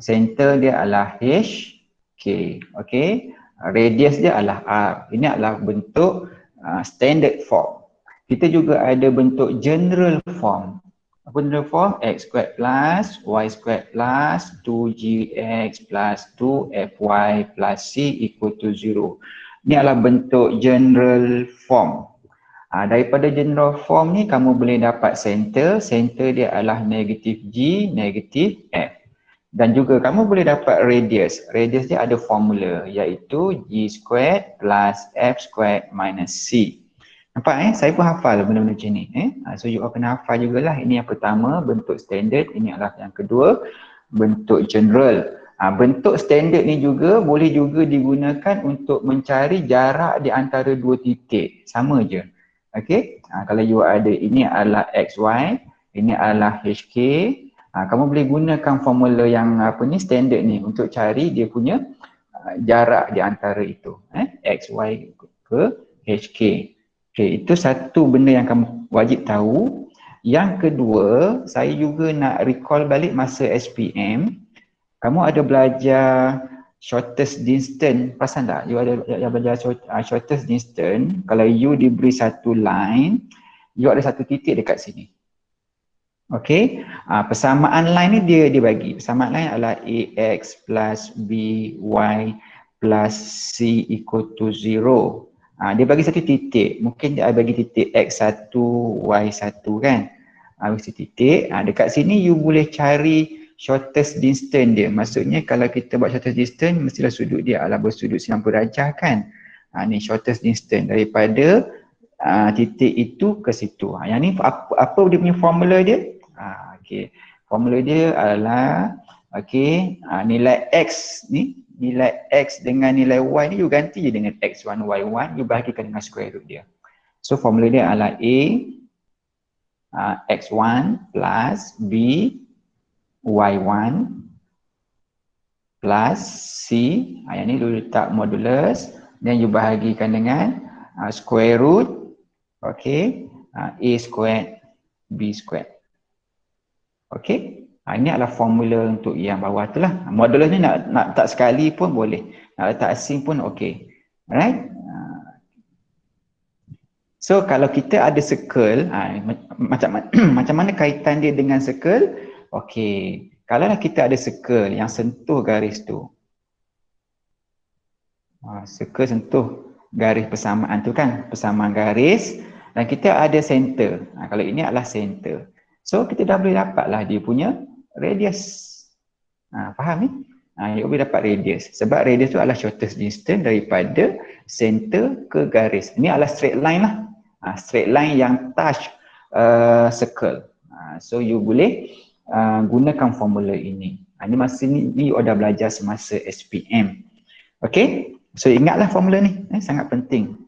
center dia adalah HK. Okey. Radius dia adalah R. Ini adalah bentuk standard form. Kita juga ada bentuk general form. Apa general form? X squared plus Y squared plus 2GX plus 2FY plus C equal to 0. Ini adalah bentuk general form. Daripada general form ni kamu boleh dapat center. Center dia adalah negatif G, negatif F. Dan juga kamu boleh dapat radius. Radius dia ada formula iaitu G squared plus F squared minus C. Nampak saya pun hafal benda-benda macam ni. So you all kena hafal jugalah. Ini yang pertama, bentuk standard. Ini adalah yang kedua, bentuk general. Bentuk standard ni juga boleh juga digunakan untuk mencari jarak di antara dua titik. Sama je. Okey, kalau you ada ini adalah XY, ini adalah HK, kamu boleh gunakan formula yang standard ni untuk cari dia punya jarak di antara itu, XY ke HK. Okey, itu satu benda yang kamu wajib tahu. Yang kedua, saya juga nak recall balik masa SPM. Kamu ada belajar shortest distance, perasan tak? You ada belajar shortest distance. Kalau you diberi satu line, you ada satu titik dekat sini. Okey, persamaan line ni dia bagi. Persamaan line adalah AX plus BY plus C equal to 0. Dia bagi satu titik. Mungkin dia bagi titik X1, Y1 kan. Bagi satu titik. Dekat sini you boleh cari shortest distance dia. Maksudnya kalau kita buat shortest distance, mestilah sudut dia adalah bersudut 90 darjah kan. Ni shortest distance daripada titik itu ke situ. Yang ni apa dia punya formula dia? Okey. Formula dia adalah nilai X ni, nilai X dengan nilai Y ni you ganti je dengan X1, Y1, you bahagikan dengan square root dia. So formula dia adalah X1 plus B Y1 plus C, yang ni lu letak modulus, dan you bahagikan dengan square root, A squared B squared. Ini adalah formula untuk yang bawah tu lah. Modulus ni nak letak sekali pun boleh, nak letak asing pun okey. Alright. So kalau kita ada circle, macam mana kaitan dia dengan circle? Okey, kalau kita ada circle yang sentuh garis tu, circle sentuh garis persamaan tu kan, persamaan garis, dan kita ada center. Kalau ini adalah center, so kita dah boleh dapatlah dia punya radius. Faham ni? You boleh dapat radius, sebab radius tu adalah shortest distance daripada center ke garis. Ini adalah straight line lah, straight line yang touch circle. So you boleh gunakan formula ini. Ini masa ni you dah belajar semasa SPM. Okey, so ingatlah formula ni, sangat penting.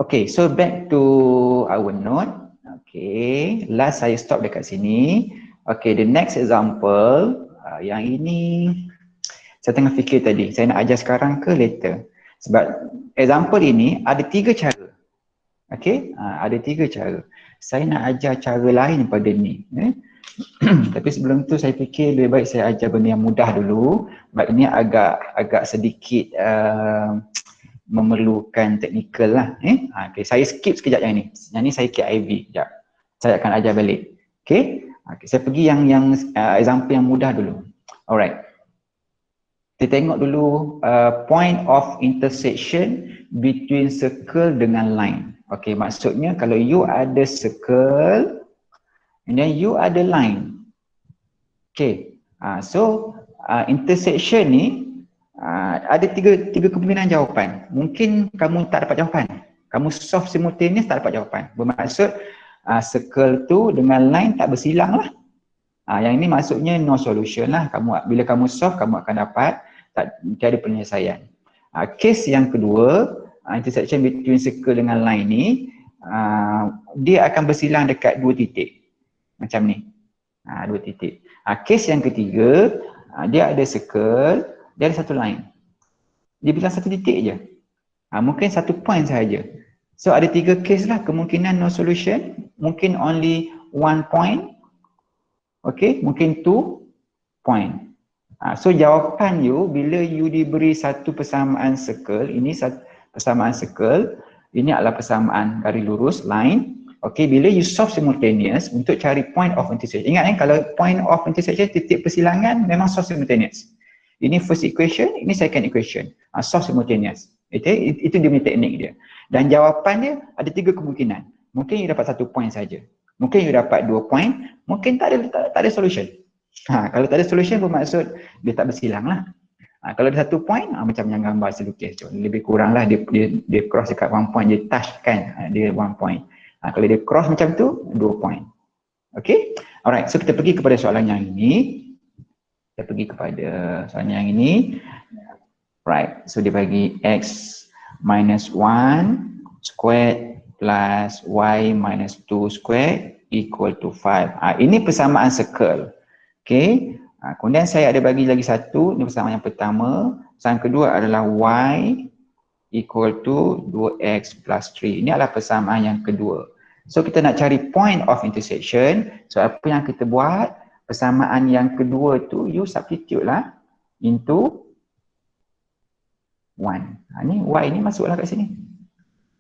Okay, so back to our note. Okay, last saya stop dekat sini. Okay, the next example, yang ini saya tengah fikir tadi, saya nak ajar sekarang ke later? Sebab example ini ada 3 cara. Okay, ada 3 cara. Saya nak ajar cara lain pada ni. Tapi sebelum tu saya fikir lebih baik saya ajar benda yang mudah dulu. Sebab ini agak sedikit memerlukan teknikal lah. Okay, saya skip sekejap yang ni. Yang ni saya KIV sekejap. Saya akan ajar balik. Okay, saya pergi yang example yang mudah dulu. Alright. Kita tengok dulu point of intersection between circle dengan line. Okay, maksudnya kalau you ada circle and then you ada line. Okay, so intersection ni ada tiga kemungkinan jawapan. Mungkin kamu tak dapat jawapan, kamu solve simultaneous tak dapat jawapan. Bermaksud circle tu dengan line tak bersilang lah. Yang ini maksudnya no solution lah. Bila kamu solve, kamu akan dapat tiada penyelesaian. Case yang kedua, intersection between circle dengan line ni, dia akan bersilang dekat 2 titik. Macam ni, 2 titik. Case yang ketiga, dia ada circle, dia ada satu line. Dia bilang 1 titik je. Mungkin 1 point sahaja. So ada 3 case lah, kemungkinan no solution, mungkin only 1 point, okay, mungkin 2 point. So jawapan you bila you diberi satu persamaan circle, ini satu persamaan circle, ini adalah persamaan garis lurus, line. Okay, bila you solve simultaneous untuk cari point of intersection. Ingat kalau point of intersection, titik persilangan memang solve simultaneous. Ini first equation, ini second equation. Solve simultaneous. Okay, itu dia punya teknik dia. Dan jawapan dia ada 3 kemungkinan. Mungkin you dapat 1 point saja. Mungkin you dapat 2 point, mungkin tak ada solution. Kalau tak ada solution bermaksud dia tak bersilang lah. Kalau ada 1 point, macam yang gambar selukis tu, lebih kurang lah dia cross dekat 1 point, dia touch kan, dia 1 point. Kalau dia cross macam tu, 2 point. Okay, alright, so kita pergi kepada soalan yang ini. Kita pergi kepada soalan yang ini. Right, so dia bagi x minus 1 squared plus y minus 2 squared equal to 5. Ini persamaan circle. Okay, kemudian saya ada bagi lagi satu, ini persamaan yang pertama. Persamaan kedua adalah y equal to 2x plus 3. Ini adalah persamaan yang kedua. So kita nak cari point of intersection. So apa yang kita buat, persamaan yang kedua tu you substitute lah into 1. Ni y ni masuklah kat sini.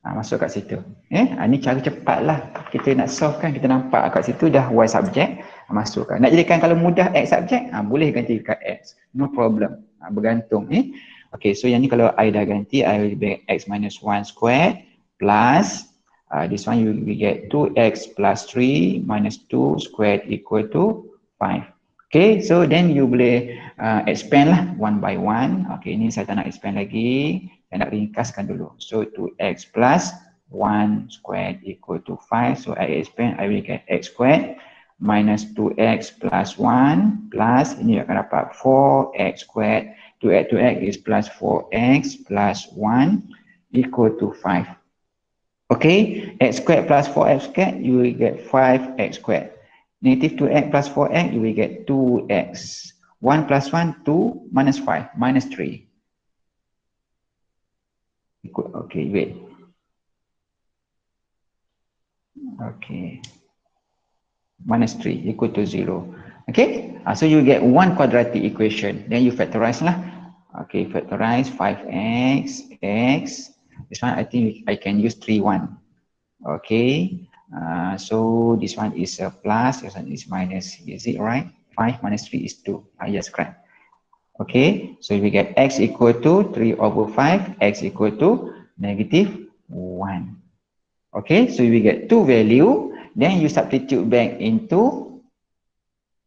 Masuk kat situ. Ni cara cepat lah kita nak solve kan, kita nampak kat situ dah y subject, masukkan. Nak jadikan kalau mudah x subject, boleh ganti kat x, no problem, bergantung. Okay, so yang ni kalau I dah ganti, I will get x minus 1 squared plus this one you will get 2x plus 3 minus 2 squared equal to 5. Okay, so then you boleh expand lah one by one. Okay, ini saya tak nak expand lagi, saya nak ringkaskan dulu. So 2x plus 1 squared equal to 5. So I expand, I will get x squared minus 2x plus 1 plus, ini akan dapat 4x squared. 2x is plus 4x plus 1 equal to 5. Okay, x squared plus 4x squared, you will get 5x squared. Negative 2x plus 4x, you will get 2x. 1 plus 1, 2, minus 5, minus 3. Okay, wait. Okay. Minus 3 equal to 0. Okay, so you get one quadratic equation. Then you factorize lah. Okay, factorize 5x, x. This one I think I can use 3, 1. Okay. So this one is a plus, this one is minus, is it right? 5 minus 3 is 2. Yes, correct. Okay, so we get x equal to 3 over 5, x equal to negative 1. Okay, so we get 2 value, then you substitute back into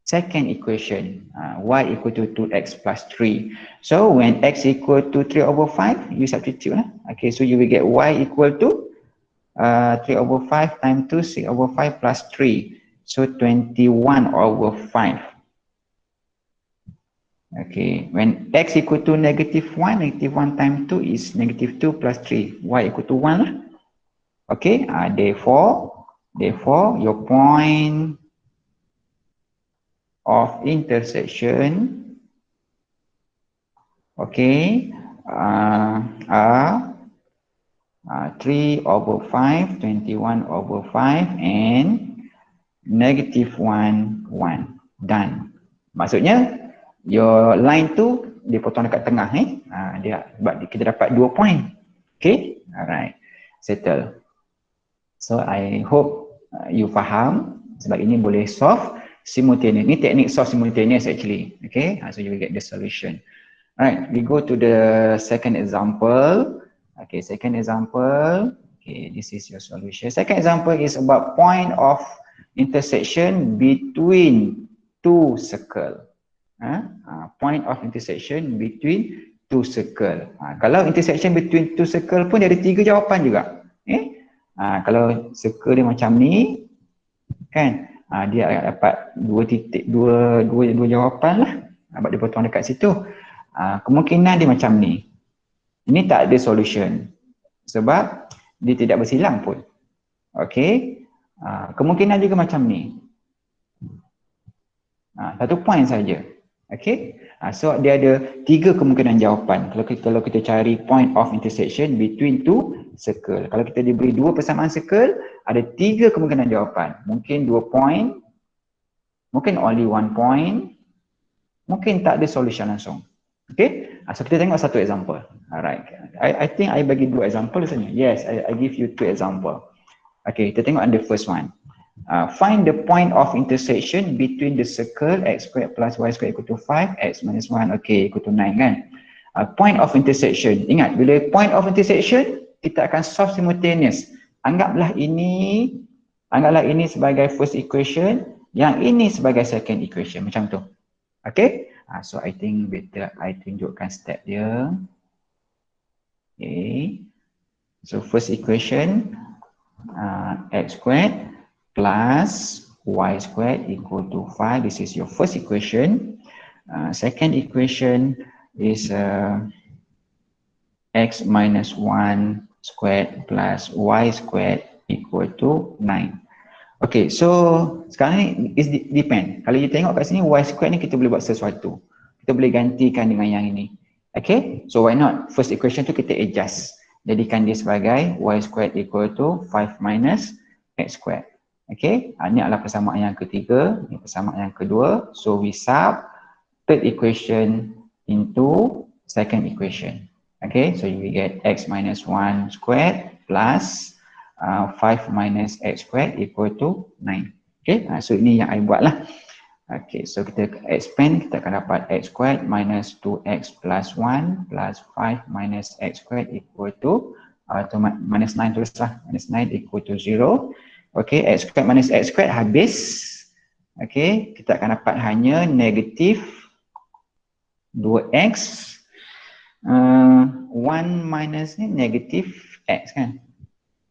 second equation, y equal to 2x plus 3. So when x equal to 3 over 5, you substitute. Okay, so you will get y equal to 3 over 5 times 2, 6 over 5 plus 3. So 21 over 5. Okay, when x equal to negative 1 times 2 is negative 2 plus 3. Y equal to 1. Okay, therefore your point of intersection, okay, are 3 over 5, 21 over 5 and negative 1, 1. Done. Maksudnya your line tu dia potong dekat tengah dia sebab kita dapat 2 point. Okay, alright, settle. So I hope you faham, sebab ini boleh solve simultaneous. Ini teknik solve simultaneous actually. Okay, so you will get the solution. Alright, we go to the second example. Okay, second example. Okay, this is your solution. Second example is about point of intersection between two circle. Point of intersection between two circle. Kalau intersection between two circle pun dia ada 3 jawapan juga. Kalau circle dia macam ni, kan? Dia akan dapat 2 jawapan lah. Sebab dia potong dekat situ. Kemungkinan dia macam ni. Ini tak ada solution sebab dia tidak bersilang pun. Okay, kemungkinan juga macam ni. 1 point saja. Okay, so dia ada 3 kemungkinan jawapan kalau kita cari point of intersection between two circle. Kalau kita diberi 2 persamaan circle, ada 3 kemungkinan jawapan. Mungkin 2 point, mungkin only 1 point, mungkin tak ada solution langsung. Okay, so kita tengok satu example. Alright, I think I bagi 2 example rasanya. Yes, I give you 2 example. Okay, kita tengok the first one. Find the point of intersection between the circle x squared plus y squared equal to 5, x minus 1, okay, equal to 9 kan. Point of intersection, ingat bila point of intersection, kita akan solve simultaneous. Anggaplah ini sebagai first equation, yang ini sebagai second equation, macam tu. Okay, so I think better I tunjukkan step dia. Okay, so first equation, x squared plus y squared equal to 5. This is your first equation. Second equation is x minus 1 squared plus y squared equal to 9. Okay, so sekarang ni is depend. Kalau you tengok kat sini y squared ni kita boleh buat sesuatu. Kita boleh gantikan dengan yang ini. Okay, so why not? First equation tu kita adjust. Jadikan dia sebagai y squared equal to 5 minus x squared. Okay, ini adalah persamaan yang ketiga, ini persamaan yang kedua. So we sub third equation into second equation. Okay, so you get x minus 1 squared plus 5 minus x squared equal to 9. Okay, so ini yang I buat lah. Okay, so kita expand, kita akan dapat x squared minus 2x plus 1 plus 5 minus x squared equal to minus 9 tulislah, minus 9 equal to 0. Okay, x squared minus x squared habis. Okay, kita akan dapat hanya negatif 2x 1 minus ni negatif x kan,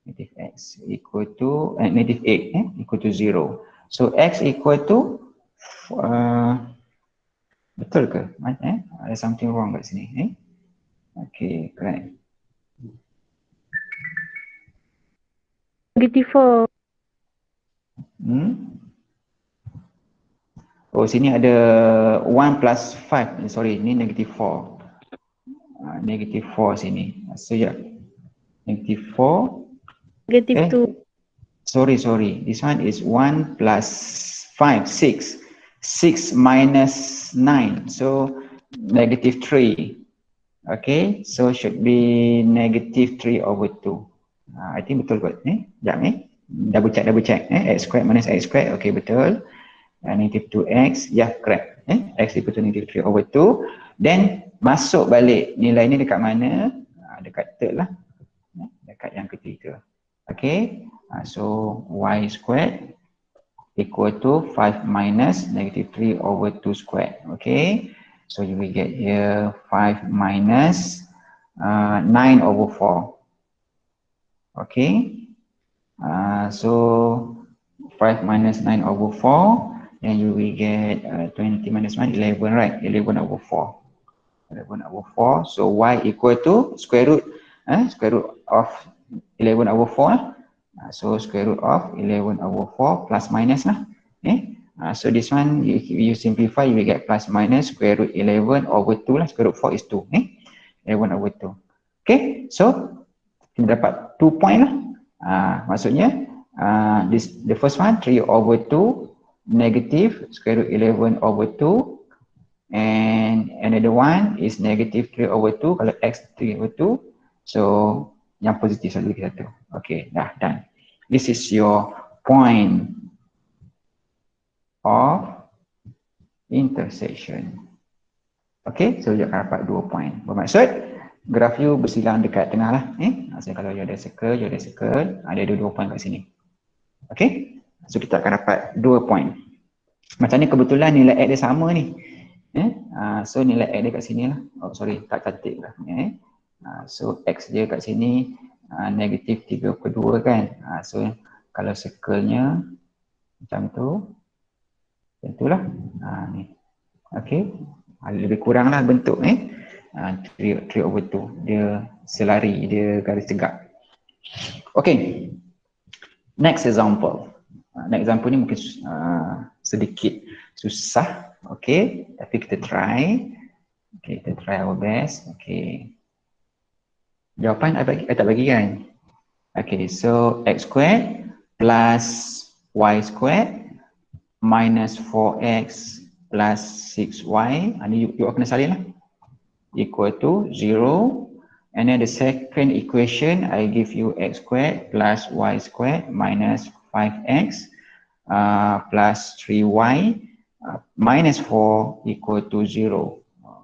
negatif x equal to negatif 8 equal to 0. So x equal to betul ke? Ada something wrong kat sini. Okay, correct. Negatif 4. Oh, sini ada 1 plus 5. Sorry, ini negatif 4. Negatif 4 sini. So ya, negatif 4. Negatif 2. Sorry. This one is 1 plus 5, 6. 6 minus 9. So negative 3. Okay, so should be negative 3 over 2. I think betul kot. Sekejap double check. X squared minus x squared. Okay, betul. Negative 2x. Yeah, correct. X equal to negative 3 over 2. Then masuk balik nilai ni dekat mana? Dekat third lah. Dekat yang ketiga. Okay, so y squared equal to 5 minus negative 3 over 2 squared. Okay, so you will get here 5 minus 9 over 4. Okay, so 5 minus 9 over 4, then you will get 20 minus 1, 11, right? 11 over 4. 11 over 4, so y equal to square root of 11 over 4. So square root of 11 over 4 plus minus lah. So this one you simplify, you will get plus minus square root 11 over 2 lah. Square root 4 is 2. 11 over 2. Okay, so kita dapat 2 point lah. Maksudnya the first one 3 over 2 negative square root 11 over 2. And another one is negative 3 over 2. Kalau x 3 over 2, so yang positif selalu kita tu. Okay, dah done. This is your point of intersection. Okay, so you akan dapat 2 point. Bermaksud graf you bersilang dekat tengah lah. Maksudnya kalau you ada circle, ada 2 point kat sini. Okay, so kita akan dapat 2 point. Macam ni kebetulan nilai x dia sama ni. So nilai x dia kat sini lah. Oh sorry, tak cantik lah. So x dia kat sini negatif 3/2 kan. So kalau circle-nya macam tu, itulah. Ni. Okay, lebih kurang lah bentuk 3 over 2. Dia selari, dia garis tegak. Okay, next example. Next example ni mungkin sedikit susah. Okay, tapi kita try. Okay, kita try our best. Okay, jawapan I tak bagi kan. Okay, so x squared plus y squared minus 4x plus 6y, ini you kena salin lah, equal to 0. And then the second equation, I give you x squared plus y squared minus 5x plus 3y minus 4 equal to 0.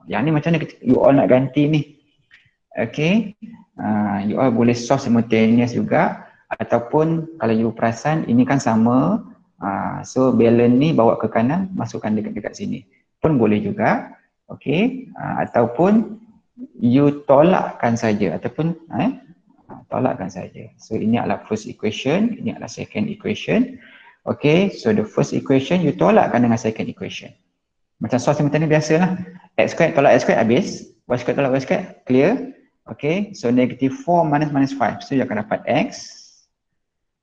Yang ni macam mana you all nak ganti ni? Okay, you all boleh solve simultaneous juga, ataupun kalau you perasan ini kan sama, so balance ni bawa ke kanan, masukkan dekat sini pun boleh juga. Okay, ataupun you tolakkan saja, ataupun tolakkan saja. So ini adalah first equation, ini adalah second equation. Okay, so the first equation you tolakkan dengan second equation. Macam source simultaneous biasa lah. X squared tolak x squared habis, y squared tolak y squared, clear. Okay, so negative 4 minus 5, so you akan dapat x.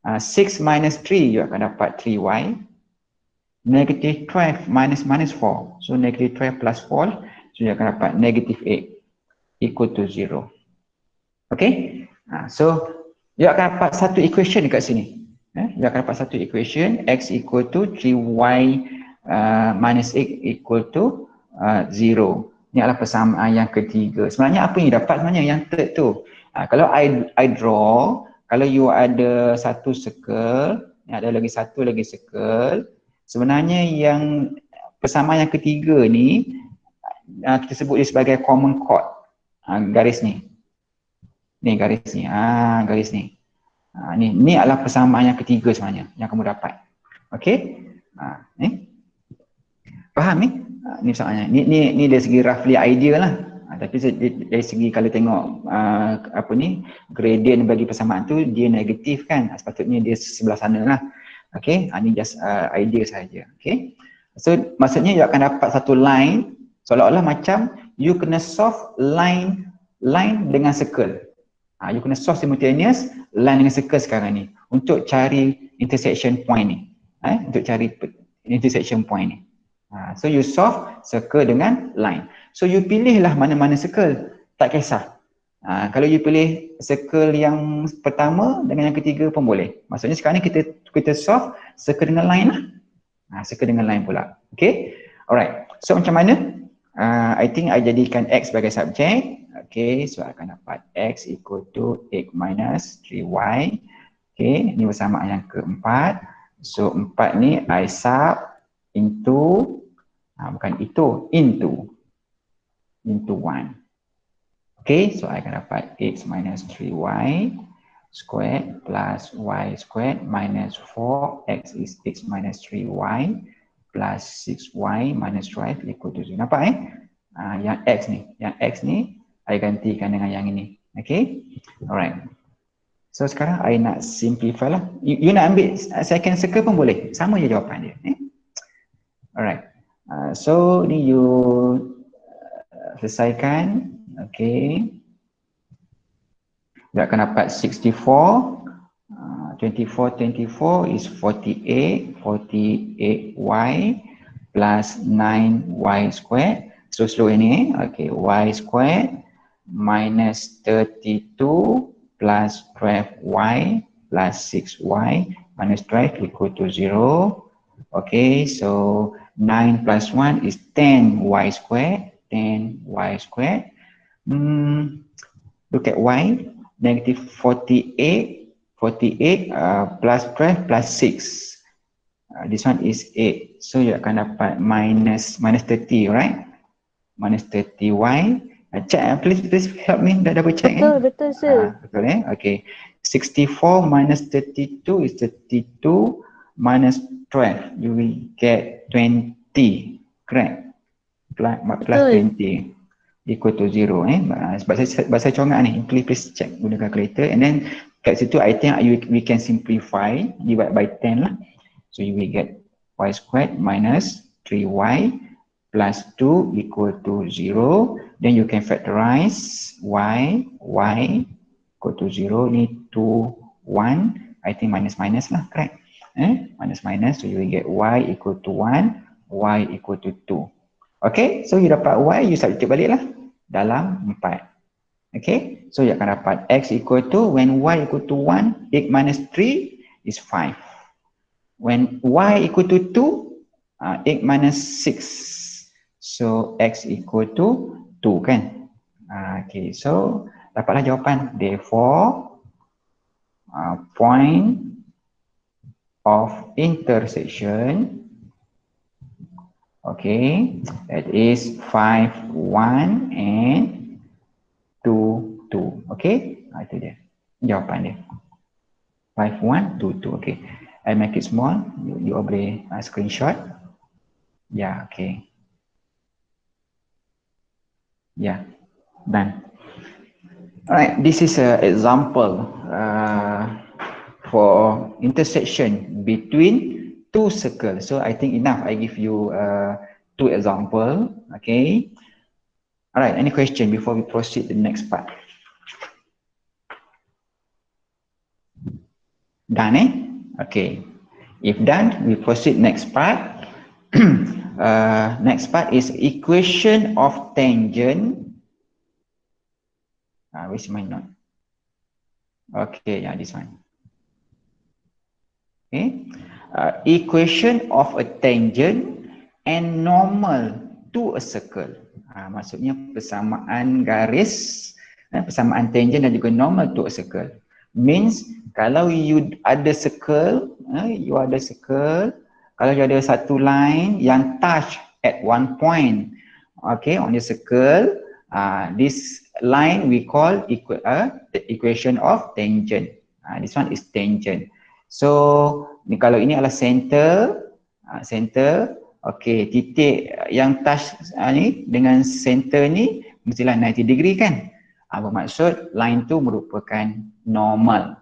6 minus 3, you akan dapat 3y. Negative 12 minus 4, so negative 12 plus 4, so you akan dapat negative 8 equal to 0. Okay, so you akan dapat satu equation dekat sini. You akan dapat satu equation, x equal to 3y minus 8 equal to 0. Ini adalah persamaan yang ketiga. Sebenarnya apa yang dapat sebenarnya yang third tu? Kalau I draw, kalau you ada satu circle, ada lagi satu lagi circle, sebenarnya yang persamaan yang ketiga ni kita sebut dia sebagai common chord. Garis ni. Ni garis ni. Garis ni. Ni adalah persamaan yang ketiga sebenarnya yang kamu dapat. Okey? Ni. Faham ni? Ni soalnya. Ni dari segi roughly idea lah. Tapi dari segi kalau tengok apa ni, gradient bagi persamaan tu dia negatif kan. Sepatutnya dia sebelah sana lah. Okey, ni just idea saja. Okey. So maksudnya you akan dapat satu line seolah-olah macam you kena solve line dengan circle. You kena solve simultaneous line dengan circle sekarang ni untuk cari intersection point ni. Untuk cari intersection point ni. So you solve circle dengan line. So you pilihlah mana-mana circle, tak kisah. Kalau you pilih circle yang pertama dengan yang ketiga pun boleh. Maksudnya sekarang ni kita solve circle dengan line lah. Circle dengan line pula. Okay, alright. So macam mana? I think I jadikan x sebagai subjek. Okay, so akan dapat x equal to 8 minus 3y. Okay, ini persamaan yang keempat. So 4 ni I sub into bukan itu, into 1. Okay, so I akan dapat x minus 3y squared plus y squared minus 4x is x minus 3y plus 6y minus 12 equal to 0. Nampak yang x ni I gantikan dengan yang ini. Okay, alright. So sekarang I nak simplify lah. You nak ambil second circle pun boleh, sama je jawapan dia. Alright. So ni you selesaikan. Okay, you akan dapat 64 24 is 48 48y plus 9y squared. Slow ini. Okay, y squared minus 32 plus 12y plus 6y minus 12 equal to 0. Okay, so 9 plus 1 is 10y squared. 10y squared. Look at y. Negative 48 plus 12 plus 6. This one is 8. So you akan dapat minus 30, right? Minus 30y. Check, please help me. Dah double check. Betul sir. Betul okay. 64 minus 32 is 32 minus 12. You will get 20. Correct? Plus 20 equal to 0. Sebab saya congak ni. Please check guna calculator. And then kat situ I think we can simplify, divide by 10 lah. So you will get y squared minus 3y plus 2 equal to 0. Then you can factorize y equal to 0 ni 2, 1. I think minus lah, correct? Minus, so you will get y equal to 1, y equal to 2. Okay, so you dapat y, you substitute balik lah dalam 4. Okay, so you akan dapat x equal to, when y equal to 1, 8 minus 3 is 5. When y equal to 2, 8 minus 6 So X equal to 2 kan. Okay, so dapatlah jawapan. Therefore, point of intersection, okay, that is 5, 1 and 2, 2. Okay, itu dia jawapan dia. 5, 1, 2, 2. Okay, I make it small. You boleh screenshot. Yeah, okay. Yeah, done. Alright, this is an example for intersection between two circles. So I think enough. I give you two example. Okay. Alright, any question before we proceed to the next part? Done, eh? Okay. If done, we proceed next part. Next part is equation of tangent. Where's my note? Okay, yeah, this one. Okay. Equation of a tangent and normal to a circle. Maksudnya persamaan garis, persamaan tangent dan juga normal to a circle. Means kalau you ada circle, you ada circle, kalau you ada satu line yang touch at one point, okay, on the circle, this line we call the equation of tangent. This one is tangent. So ni kalau ini adalah center, center, okey, titik yang touch ni dengan center ni mestilah 90 degree kan? Bermaksud line tu merupakan normal.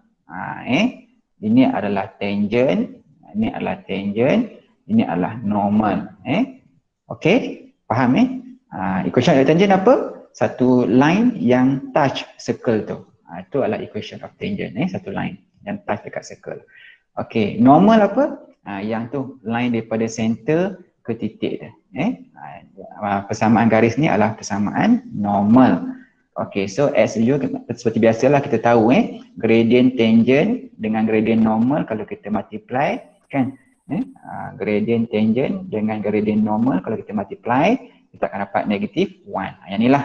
Ini adalah tangent, ini adalah tangent, ini adalah normal. Okey, faham equation of tangent apa? Satu line yang touch circle tu. Itu adalah equation of tangent, satu line yang touch dekat circle. Okey, normal apa? Yang tu line daripada center ke titik dia. Persamaan garis ni adalah persamaan normal. Okey, so as you seperti biasalah kita tahu gradient tangent dengan gradient normal kalau kita multiply kan, gradient tangent dengan gradient normal kalau kita multiply kita akan dapat negative 1. Yang inilah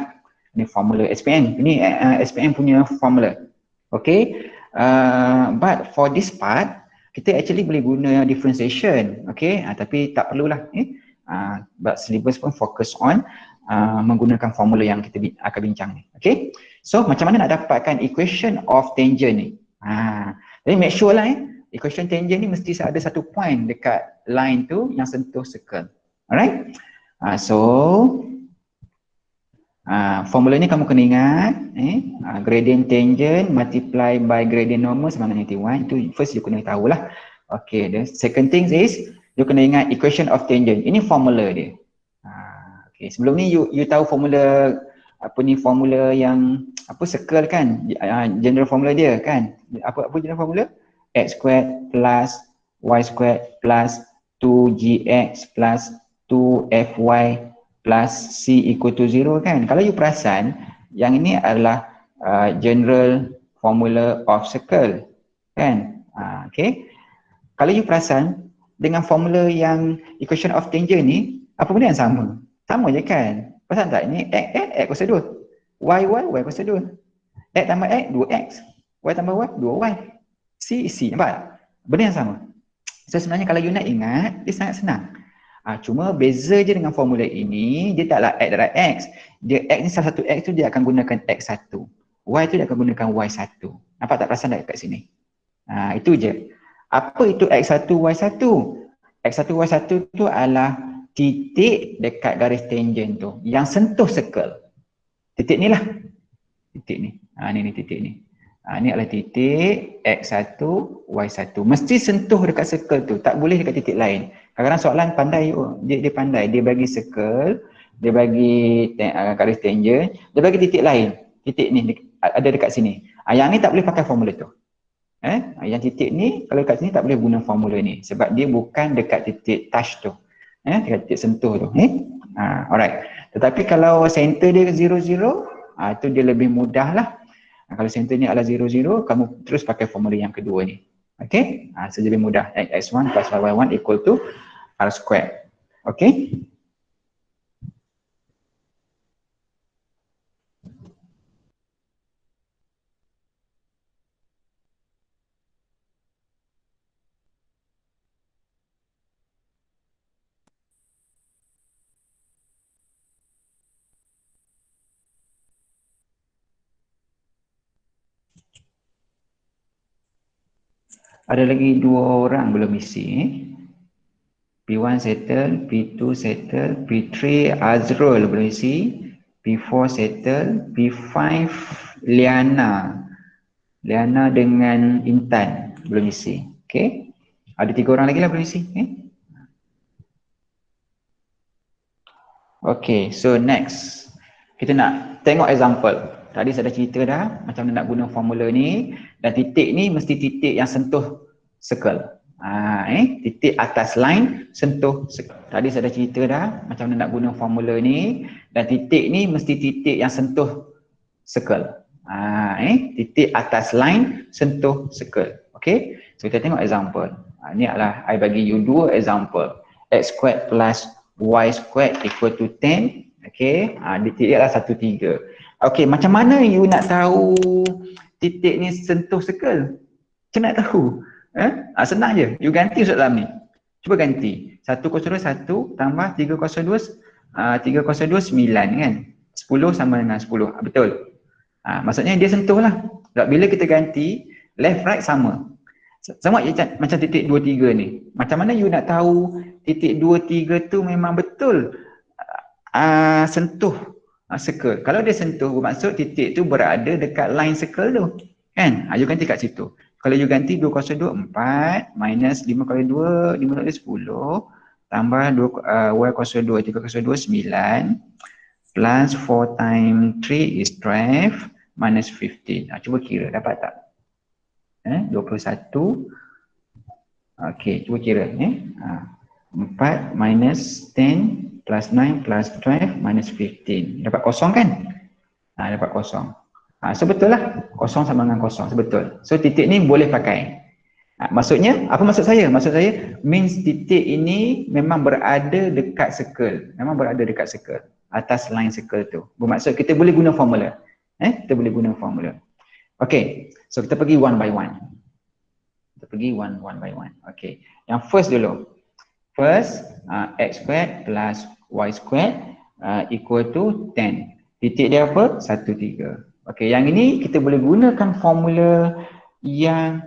ni formula SPM. Ini SPM punya formula. Okey. But for this part kita actually boleh guna differentiation, okay? Tapi tak perlulah, but syllabus pun fokus on menggunakan formula yang kita akan bincang ni, okay? So macam mana nak dapatkan equation of tangent ni? Jadi make sure lah equation tangent ni mesti ada satu point dekat line tu yang sentuh circle, alright? Formula ni kamu kena ingat, gradient tangent multiply by gradient normal sama dengan negative 1. Itu first you kena tahulah. Okay, the second thing is you kena ingat equation of tangent. Ini formula dia. Okay, sebelum ni you tahu formula apa ni, formula yang apa circle kan, general formula dia kan. Apa general formula? X squared plus y squared plus 2gx plus 2fy plus C equal to 0 kan. Kalau you perasan, yang ini adalah general formula of circle kan. Okay. Kalau you perasan, dengan formula yang equation of tangent ni, apa benda yang sama? Sama je kan. Perasan tak? Ini X kuasa 2. Y kuasa 2. X tambah X, 2X. Y tambah Y, 2Y. C. Nampak? Benda yang sama. So sebenarnya kalau you nak ingat, dia sangat senang. Cuma beza je dengan formula ini, dia taklah X darab X. Dia X ni salah satu X tu dia akan gunakan X1. Y tu dia akan gunakan Y1. Nampak tak, perasan tak kat sini? Itu je. Apa itu X1, Y1? X1, Y1 tu adalah titik dekat garis tangent tu yang sentuh circle. Titik ni lah. Titik ni. Ni titik ni. Ni adalah titik X1, Y1. Mesti sentuh dekat circle tu. Tak boleh dekat titik lain. Kadang-kadang soalan pandai, dia pandai. Dia bagi circle, dia bagi garis tangent, dia bagi titik lain. Titik ni ada dekat sini. Yang ni tak boleh pakai formula tu. Yang titik ni, kalau dekat sini tak boleh guna formula ni. Sebab dia bukan dekat titik touch tu. Dekat titik sentuh tu. Alright. Tetapi kalau center dia 0, 0, itu dia lebih mudah lah. Kalau center ni adalah 0, 0, kamu terus pakai formula yang kedua ni. Okay? So lebih mudah. X1 plus Y1 equal to R squared. Okay? Ada lagi 2 orang belum isi. P1 settle, P2 settle, P3 Azrul belum isi, P4 settle, P5 Liana. Liana dengan Intan belum isi. Okay. Ada 3 orang lagi lah belum isi. Okay, so next. Kita nak tengok example. Tadi saya dah cerita dah macam mana nak guna formula ni, dan titik ni mesti titik yang sentuh circle. Titik atas line sentuh circle. Tadi saya dah cerita dah macam mana nak guna formula ni, dan titik ni mesti titik yang sentuh circle. Titik atas line sentuh circle. Okay, so kita tengok example. Ni adalah I bagi you 2 example. X squared plus y squared equal to 10. Okay, titik dia adalah 1, 3. Okay, macam mana you nak tahu titik ni sentuh circle? Macam nak tahu? Senang je, you ganti soalan ni. Cuba ganti. 102 1 tambah 302 9 kan? 10 sama dengan 10. Betul. Maksudnya dia sentuh lah. Bila kita ganti, left right sama. Sama macam titik 2, 3 ni. Macam mana you nak tahu titik 2, 3 tu memang betul sentuh circle? Kalau dia sentuh, bermaksud titik tu berada dekat line circle tu. Kan? You ganti kat situ. Kalau you ganti 202 4 minus 5 kali 2, 5 kali 10 tambah y kosong 2, 3 kosong 2, 9 plus 4 times 3 is 12 minus 15. Cuba kira, dapat tak? 21. Okay, cuba kira. 4 minus 10 plus 9 plus 12 minus 15. Dapat kosong kan? Dapat kosong. So betul lah. Kosong sama dengan kosong. Betul. So titik ni boleh pakai. Maksudnya, apa maksud saya? Maksud saya, means titik ini memang berada dekat circle. Memang berada dekat circle. Atas line circle tu. Bermaksud kita boleh guna formula. Kita boleh guna formula. Okay, so kita pergi one by one. Kita pergi one by one. Okay, yang first dulu. First, x squared plus y squared equal to 10. Titik dia apa? 1, 3. Okay, yang ini kita boleh gunakan formula yang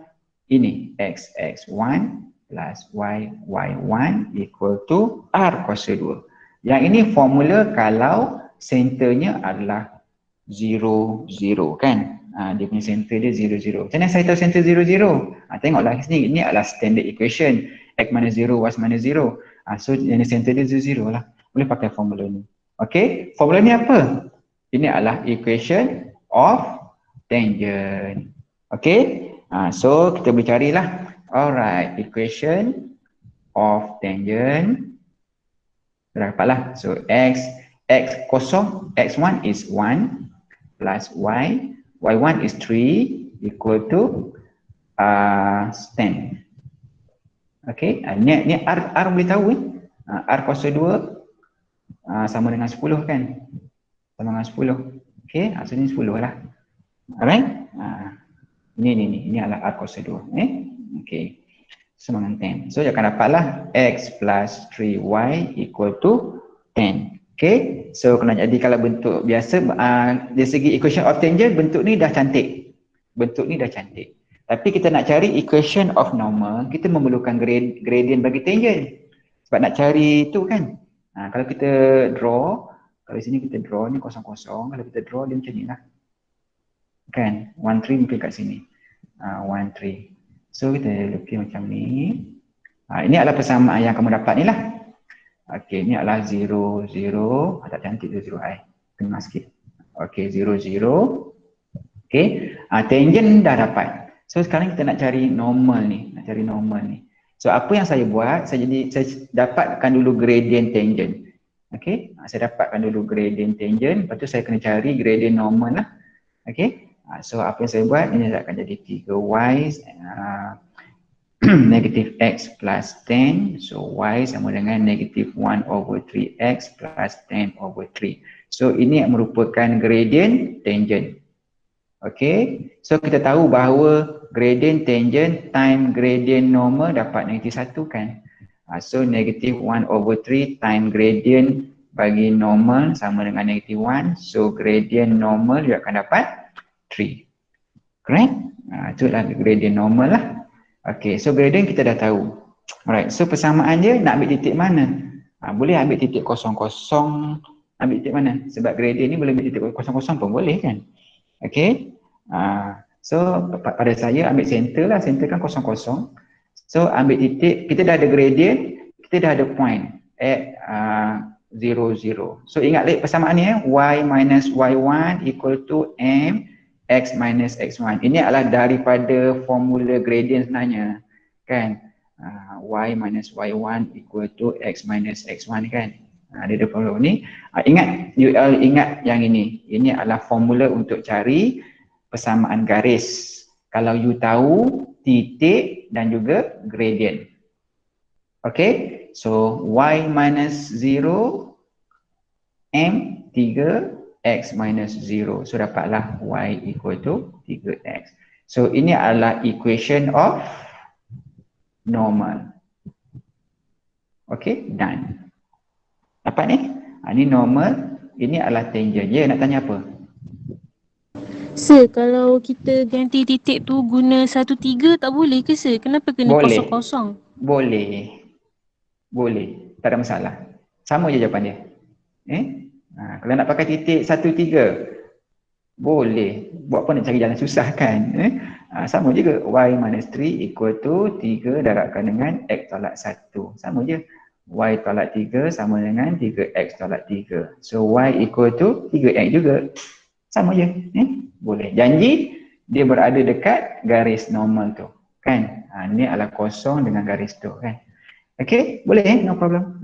ini. X1 plus y1 equal to r kuasa 2. Yang ini formula kalau centernya adalah 0, 0 kan? Dia punya center dia 0, 0. Macam mana saya tahu center 0, 0? Tengoklah sini, ini adalah standard equation. X minus 0, y minus 0. So yang center dia 0, 0 lah. Boleh pakai formula ni. Okay, formula ni apa? Ini adalah equation of tangent. Okay, so kita boleh carilah. Alright, equation of tangent. Dapatlah. So x kosong, x1 is 1 plus y1 is 3 equal to 10. Okay, ni R boleh tahu R kuasa 2 sama dengan 10 kan? Sama dengan 10. Okay, so ni 10 lah. Alright, ini adalah R kuasa 2. Okay, sama dengan 10. So dia akan dapatlah x plus 3y equal to 10. Okay, so kena jadi kalau bentuk biasa dari segi equation of tangent, bentuk ni dah cantik. Bentuk ni dah cantik. Tapi kita nak cari equation of normal, kita memerlukan gradient bagi tangent. Sebab nak cari tu kan. Kalau kita draw, kalau di sini kita draw ni kosong-kosong, kalau kita draw dia macam ni lah. Kan, 1, 3 mungkin kat sini. 1, 3. So kita lukis macam ni. Ini adalah persamaan yang kamu dapat ni lah. Okay, ni adalah 0, 0. Tak cantik tu 0i. Kena sikit. Okay, 0, 0. Okay, tangent dah dapat. So sekarang kita nak cari normal ni. So apa yang saya buat, saya dapatkan dulu gradient tangent. Okay, saya dapatkan dulu gradient tangent. Lepas tu saya kena cari gradient normal lah. Okay, so apa yang saya buat, ini akan jadi 3y negative x plus 10. So y sama dengan negative 1 over 3x plus 10 over 3. So ini merupakan gradient tangent. Okay, so kita tahu bahawa gradient tangent time gradient normal dapat negatif 1 kan. So negative 1 over 3 time gradient bagi normal sama dengan negatif 1. So gradient normal dia akan dapat 3. Correct? Itulah gradient normal lah. Okay, so gradient kita dah tahu. Alright, so persamaan dia nak ambil titik mana? Boleh ambil titik kosong-kosong, ambil titik mana? Sebab gradient ni boleh ambil titik kosong-kosong pun boleh kan? Okay, so pada saya ambil center lah, center kan kosong-kosong. So ambil titik, kita dah ada gradient, kita dah ada point at 0, 0. So ingat lagi persamaan ni y minus y1 equal to m x minus x1. Ini adalah daripada formula gradient sebenarnya kan. Y minus y1 equal to x minus x1 kan. Dia ada formula ni. Ingat, UL ingat yang ini. Ini adalah formula untuk cari persamaan garis. Kalau you tahu titik dan juga gradient. Okay, so y minus 0, m 3, x minus 0. So dapatlah y equal to 3x. So ini adalah equation of normal. Okay, done. Dapat ni? Ini normal, ini adalah tangent. Ya, nak tanya apa? Sir, kalau kita ganti titik tu guna 1,3 tak boleh ke sir? Kenapa kena Boleh. kosong-kosong? Boleh. Boleh. Tak ada masalah. Sama je jawapan dia. Kalau nak pakai titik 1,3, boleh. Buat apa nak cari jalan susah kan? Sama juga. Y minus 3 equal to 3 darabkan dengan x tolak 1. Sama je. Y tolak 3 sama dengan 3x tolak 3. So y equal to 3x juga. Sama je. Boleh. Janji dia berada dekat garis normal tu. Kan? Ini adalah kosong dengan garis tu kan? Okay? Boleh no problem.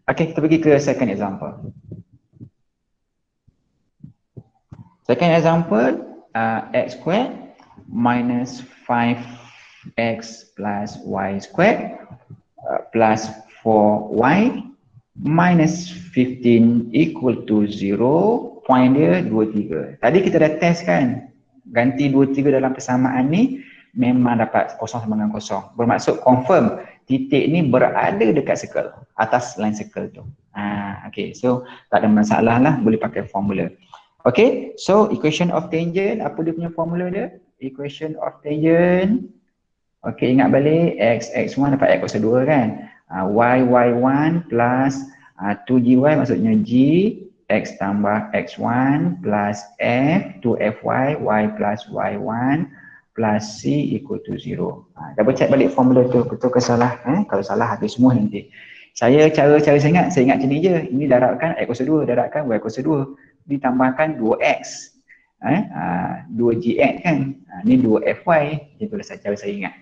Okay, kita pergi ke second example. Second example, x squared minus 5x plus y squared plus 4y minus 15 equal to 0. Point dia 23. Tadi kita dah test kan, ganti 23 dalam persamaan ni memang dapat kosong sama dengan kosong. Bermaksud confirm titik ni berada dekat circle, atas line circle tu. Okay, so tak ada masalah lah, boleh pakai formula. Okay, so equation of tangent, apa dia punya formula dia? Equation of tangent, okay, ingat balik, x1 dapat x kuasa 2 kan? Y1 plus 2gy maksudnya g, x tambah x1 plus f, 2fy, y plus y1 plus c equal to 0. Double check balik formula tu, betul ke salah? Kalau salah habis semua nanti. Cara saya ingat macam ni je. Ini darabkan x kuasa 2, darabkan y kuasa 2. Ditambahkan 2x. 2gx kan. Ni 2fy. Itulah cara saya ingat.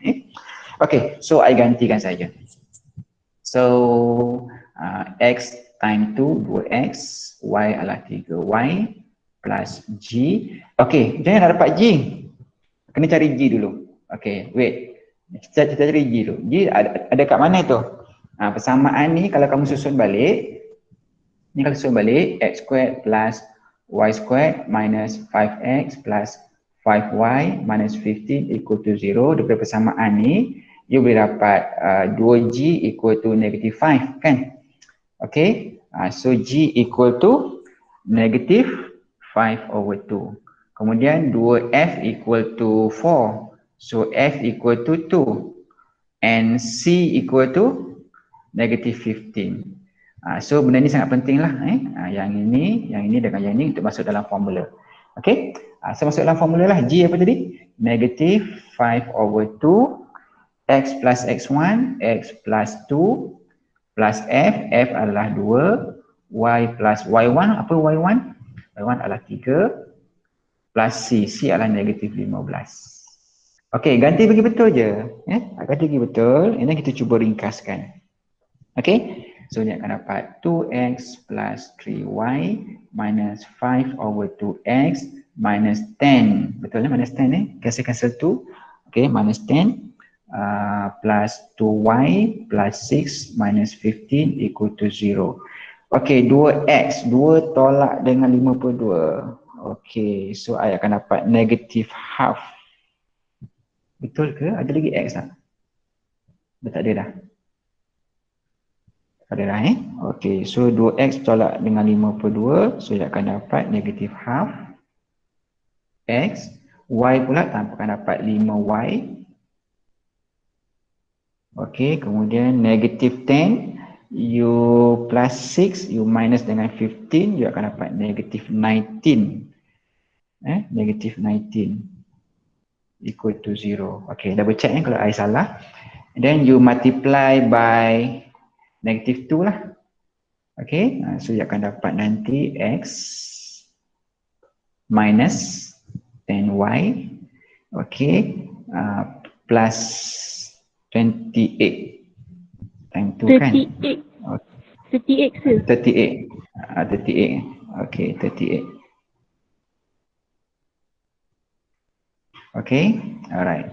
Okay, so I gantikan saja. So x times 2, 2x, y adalah 3y plus g. Okay, jangan nak dapat g. Kena cari g dulu. Okay, wait. Kita cari g dulu. G ada kat mana tu? Persamaan ni kalau kamu susun balik, ni kalau susun balik, x squared plus y squared minus 5x plus 5y minus 15 equal to 0. Daripada persamaan ni, you boleh dapat 2g equal to negative 5 kan? Okay, so g equal to negative 5 over 2. Kemudian 2f equal to 4. So f equal to 2. And c equal to negative 15. So benda ni sangat penting lah. Yang ini dengan yang ini untuk masuk dalam formula. Okay, so masuk dalam formula lah. G apa tadi? Negative 5 over 2. X plus x1, x plus 2 plus f, f adalah 2. Y plus y1, apa y1? Y1 adalah 3. Plus C, C adalah negatif 15. Okey, ganti bagi betul je. Ganti bagi betul, ini kita cuba ringkaskan. Okey, so ni akan dapat 2x plus 3y minus 5 over 2x minus 10. Betul lah minus 10 cancel 2. Okey, minus 10 plus 2y plus 6 minus 15 equal to 0. Okey, 2x, 2 tolak dengan 52. Okey, so I akan dapat negative half. Betul ke? Ada lagi x tak? Tak ada dah. Tak ada dah Okey, so 2x tolak dengan 52. So I akan dapat negative half x. Y pula tanpa akan dapat 5y Okey, kemudian negative 10, you plus 6, you minus dengan 15, you akan dapat negative 19. Negative 19 equal to 0. Okey, double check kalau I salah. And then you multiply by negative 2 lah. Okey, so you akan dapat nanti x minus 10y, okey, plus 28 time 2 kan? 38 ke? 38. 38. Okey, 38. Okey, alright.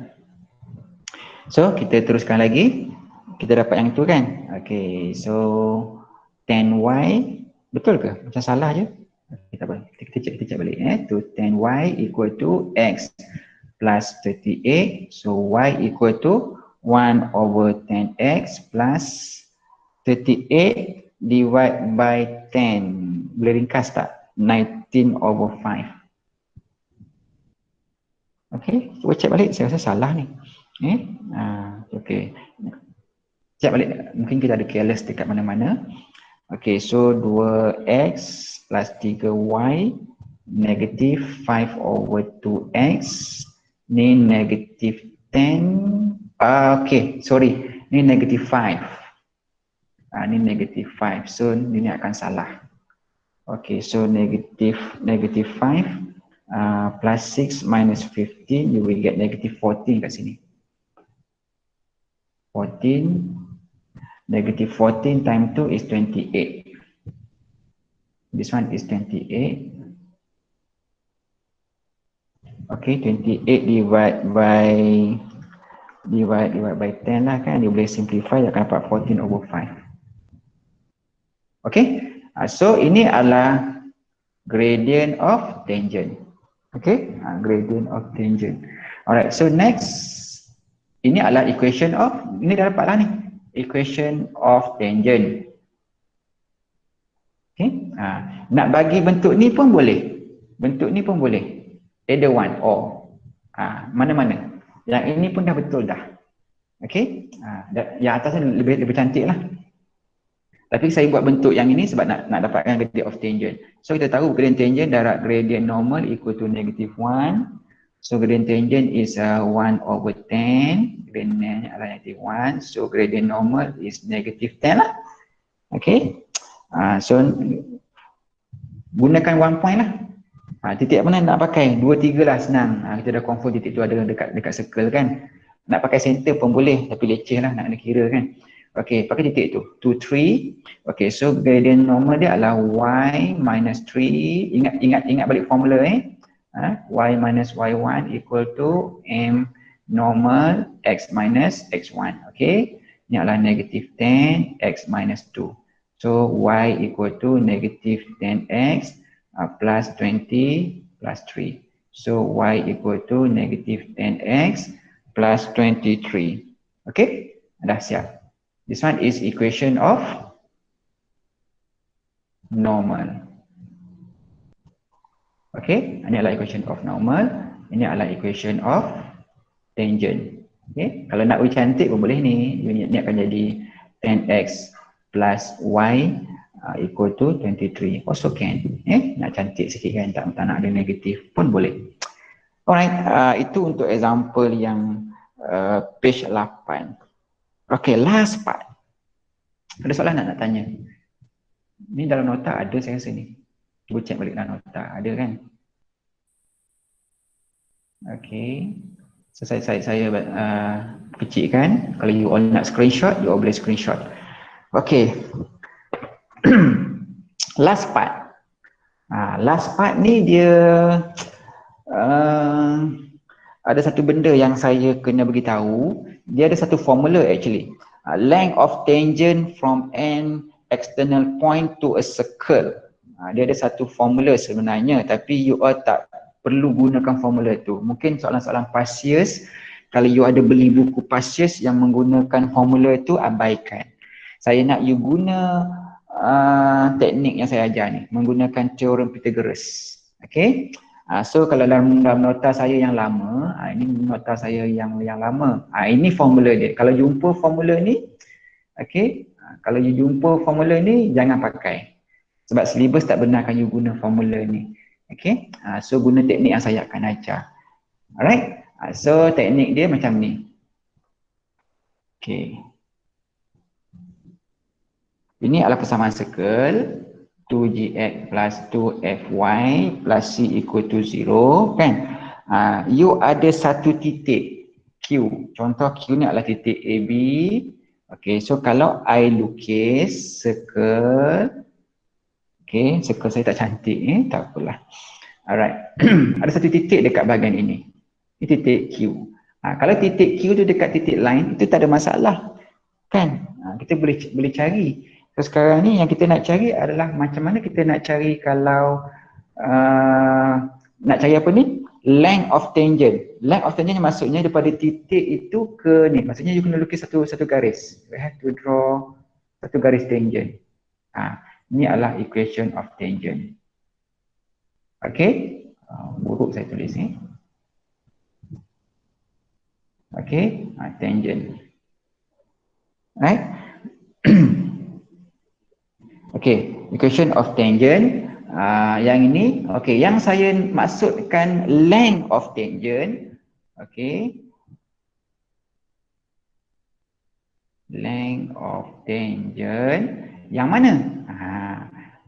So, kita teruskan lagi. Kita dapat yang tu kan? Okey, so 10y, betul ke? Macam salah je. Okay, tak apa. Kita cek balik. To 10y equal to x plus 38. So, y equal to 1 over 10x plus 38 divide by 10. Boleh ringkas tak? 19 over 5. Okey, cuba cek balik. Saya rasa salah ni. Okey. Cek balik. Mungkin kita ada careless dekat mana-mana. Okey, so 2x plus 3y negative 5 over 2x. Ni negative 10. Okey, sorry. Ni negative 5. Ni negative 5. So, ni akan salah. Okey, so negative 5. Plus 6 minus 15, you will get negative 14 kat sini. 14, negative 14 times 2 is 28. This one is 28. Okay, 28 divide by 10 lah kan, dia boleh simplify, dia akan dapat 14 over 5. Okay, so ini adalah gradient of tangent. Okay, gradient of tangent. Alright, so next, ini adalah equation of, ini dah dapat lah ni, equation of tangent. Okay, nak bagi bentuk ni pun boleh, bentuk ni pun boleh, either one or, mana-mana. Yang ini pun dah betul dah. Okay, yang atas ni lebih cantik lah. Tapi saya buat bentuk yang ini sebab nak dapatkan gradient of tangent. So kita tahu gradient tangent darab gradient normal equal to negative 1. So gradient tangent is 1 over 10. Gradient adalah negative 1. So gradient normal is negative 10 lah. Okay. So gunakan 1 point lah. Titik mana nak pakai? 2, 3 lah senang. Kita dah confirm titik tu ada dekat circle kan. Nak pakai center pun boleh. Tapi leceh lah nak kira kan. Okey, pakai titik tu. 2, 3. Okey, so gradient normal dia adalah y minus 3. Ingat balik formula y minus y1 equal to m normal x minus x1. Okey, ini adalah negative 10 x minus 2. So y equal to negative 10x plus 20 plus 3. So y equal to negative 10x plus 23. Okey, dah siap. This one is equation of normal. Okay, ini adalah equation of normal. Ini adalah equation of tangent. Okay, kalau nak cantik pun boleh ni. Ini akan jadi 10x plus y equal to 23. Also can. Nak cantik sikit kan, tak nak ada negatif pun boleh. Alright, itu untuk example yang page 8. Okay, last part. Ada soalan nak tanya? Ni dalam nota ada saya rasa ni. Cuba cek balik dalam nota. Ada kan? Okay. So saya kecilkan. Kalau you all nak screenshot, you all boleh screenshot. Okay. Last part. Last part ni dia ada satu benda yang saya kena beritahu. Dia ada satu formula actually. Length of tangent from an external point to a circle. Dia ada satu formula sebenarnya, tapi you all tak perlu gunakan formula tu. Mungkin soalan-soalan past kalau you ada beli buku past yang menggunakan formula tu, abaikan. Saya nak you guna teknik yang saya ajar ni, menggunakan teorem Pythagoras. Okay? So kalau dalam nota saya yang lama, ini nota saya yang lama. Ini formula dia. Kalau jumpa formula ni, okey, kalau you jumpa formula ni jangan pakai. Sebab syllabus tak benarkan you guna formula ni. Okey. So guna teknik yang saya akan ajar. Alright. So teknik dia macam ni. Okey. Ini adalah persamaan circle 2gx plus 2fy plus c equal to 0 kan. You ada satu titik Q. Contoh Q ni adalah titik AB. Okay, so kalau I lukis circle, okay, circle saya tak cantik tak apalah. Alright, ada satu titik dekat bahagian ini. Ini titik Q. Kalau titik Q tu dekat titik line, itu tak ada masalah. Kan? Kita boleh cari. So sekarang ni yang kita nak cari adalah macam mana kita nak cari kalau nak cari apa ni? Length of tangent. Length of tangent maksudnya daripada titik itu ke ni. Maksudnya you kena lukis satu garis. We have to draw satu garis tangent. Ini adalah equation of tangent. Okay. Buruk saya tulis ni. Okay. Tangent. Right. Okay, equation of tangent. Yang ini, okay, yang saya maksudkan length of tangent. Okay, length of tangent. Yang mana?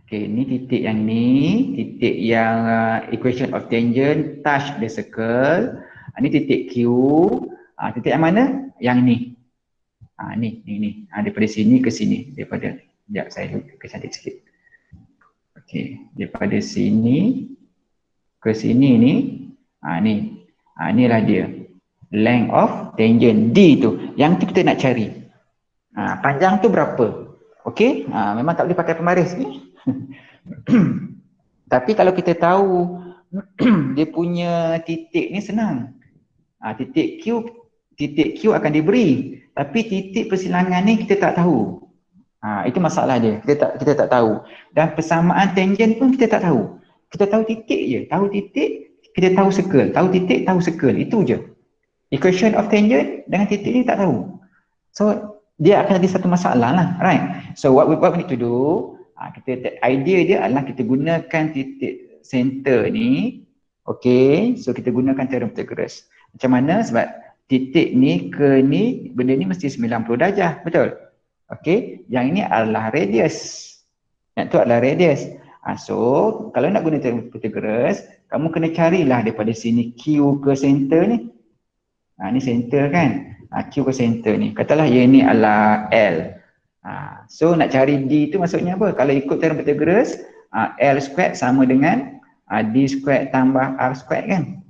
Okay, ini titik yang ni, titik yang equation of tangent touch the circle. Ini titik Q. Titik yang mana? Yang ni. Ni. Daripada sini ke sini, daripada. Sekejap saya kecantik sikit. Okey, daripada sini ke sini ni, ni. Inilah dia. Length of tangent D tu. Yang tu kita nak cari. Panjang tu berapa? Okey, memang tak boleh pakai pembaris ni. Tapi kalau kita tahu dia punya titik ni senang. Titik Q akan diberi. Tapi titik persilangan ni kita tak tahu. Itu masalah dia. Kita tak tahu. Dan persamaan tangent pun kita tak tahu. Kita tahu titik je. Tahu titik, kita tahu circle. Tahu titik, tahu circle. Itu je. Equation of tangent dengan titik ni tak tahu. So, dia akan jadi satu masalah lah. Right? So, what we need to do, idea dia adalah kita gunakan titik center ni. Okay. So, kita gunakan teorem Pythagoras. Macam mana? Sebab titik ni ke ni, benda ni mesti 90 darjah. Betul? Okey, yang ini adalah radius. Yang tu adalah radius. So, kalau nak guna teorem Pythagoras, kamu kena carilah daripada sini Q ke center ni. Ni center kan? Q ke center ni. Katalah yang ni adalah L. So, nak cari D tu maksudnya apa? Kalau ikut teorem Pythagoras, L squared sama dengan D squared tambah R squared kan?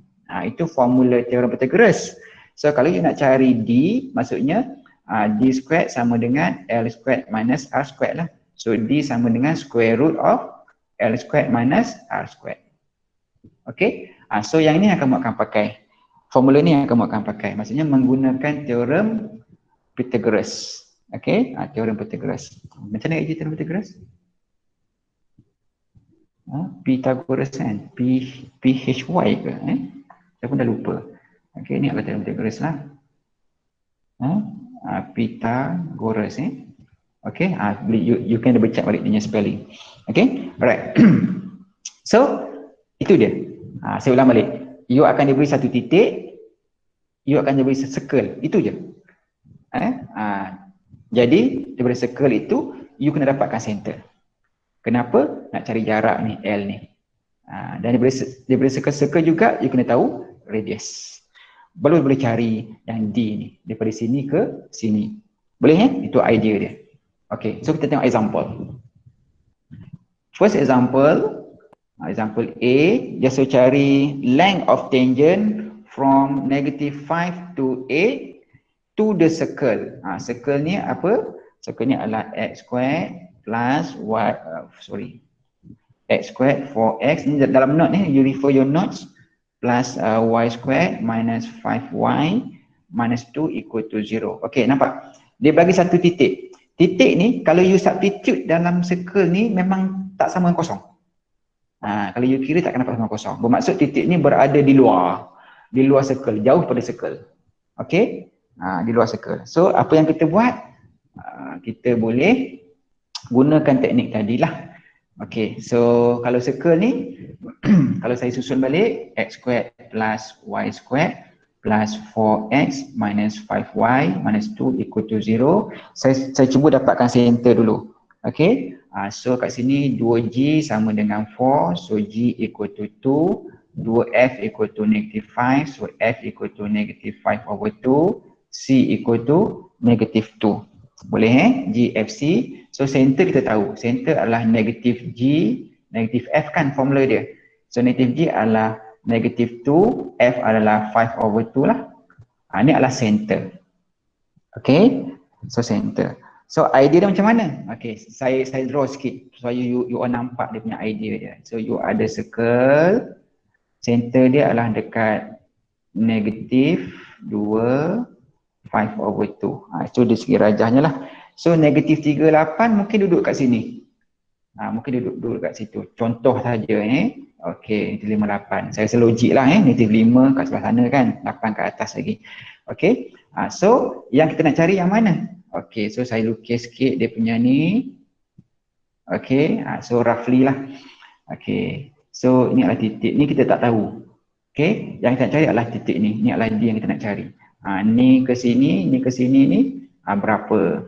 Itu formula teorem Pythagoras. So, kalau you nak cari D, maksudnya D squared sama dengan L squared minus R squared lah. So D sama dengan square root of L squared minus R squared. Okay. So yang ini yang kamu akan pakai. Formula ni yang kamu akan pakai. Maksudnya menggunakan teorem Pythagoras. Okay. Teorem Pythagoras. Macam mana teorem Pythagoras? Pythagoras kan? PHY ke? Saya pun dah lupa. Okay. Ini adalah teorem Pythagoras lah. Pythagoras okay, you can double check balik dia spelling. Okay, alright. So itu dia. Saya ulang balik. You akan diberi satu titik, you akan diberi circle, itu je. Jadi daripada circle itu you kena dapatkan center. Kenapa? Nak cari jarak ni L ni. Dan daripada circle juga you kena tahu radius. Baru boleh cari yang D ni daripada sini ke sini. Boleh ya? Itu idea dia. Okay, so kita tengok example. First example, example A, dia suruh cari length of tangent from -5 to 8 to the circle. Circle ni apa? Circle ni adalah x squared plus y, x squared 4x. Ni dalam note ni, you refer your notes. Plus y squared minus 5y minus 2 equal to 0. Okay, nampak? Dia bagi satu titik. Titik ni, kalau you substitute dalam circle ni, memang tak sama dengan kosong. Kalau you kira tak akan dapat sama kosong. Bermaksud titik ni berada di luar circle, jauh pada circle. Okey? Di luar circle. So apa yang kita buat? Kita boleh gunakan teknik tadilah. Okey, so kalau circle ni kalau saya susun balik x squared plus y squared plus 4x minus 5y minus 2 equal to 0. Saya cuba dapatkan center dulu. Okey, so kat sini 2g sama dengan 4, so g equal to 2, 2f equal to negative 5, so f equal to negative 5 over 2, c equal to negative 2. Boleh G, F, C. So center kita tahu, center adalah negative G, negative F kan formula dia. So negative G adalah negative 2, F adalah 5 over 2 lah. Ini adalah center. Okay, so center. So idea dia macam mana? Okay, saya draw sikit supaya you all nampak dia punya idea dia. So you ada circle, center dia adalah dekat negative 2, 5 over 2. Itu dari segi rajahnya lah. So negatif 38 mungkin duduk kat sini. Mungkin duduk kat situ. Contoh saja Okey, negatif 58. Saya rasa logik lah negatif 5 kat sebelah sana kan. 8 kat atas lagi. Okey. So yang kita nak cari yang mana? Okey, so saya lukis sikit dia punya ni. Okey, so roughly lah. Okey. So ini adalah titik. Ni kita tak tahu. Okey, yang kita nak cari adalah titik ni. Ni adalah dia yang kita nak cari. Ni ke sini ni berapa?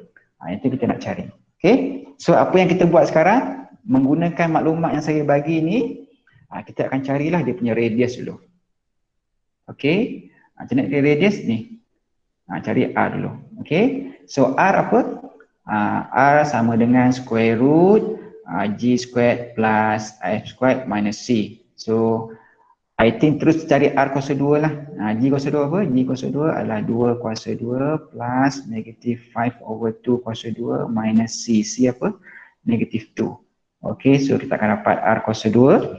Itu kita nak cari. Okay, so apa yang kita buat sekarang menggunakan maklumat yang saya bagi ni, kita akan carilah dia punya radius dulu. Okay, kita nak cari radius ni, cari R dulu. Okay, so R apa? R sama dengan square root G squared plus F squared minus C. So I think terus cari R kuasa 2 lah. G kuasa 2 apa? G kuasa 2 adalah 2 kuasa 2 plus negative 5 over 2 kuasa 2 minus C. C apa? Negative 2. Okay, so kita akan dapat R kuasa 2.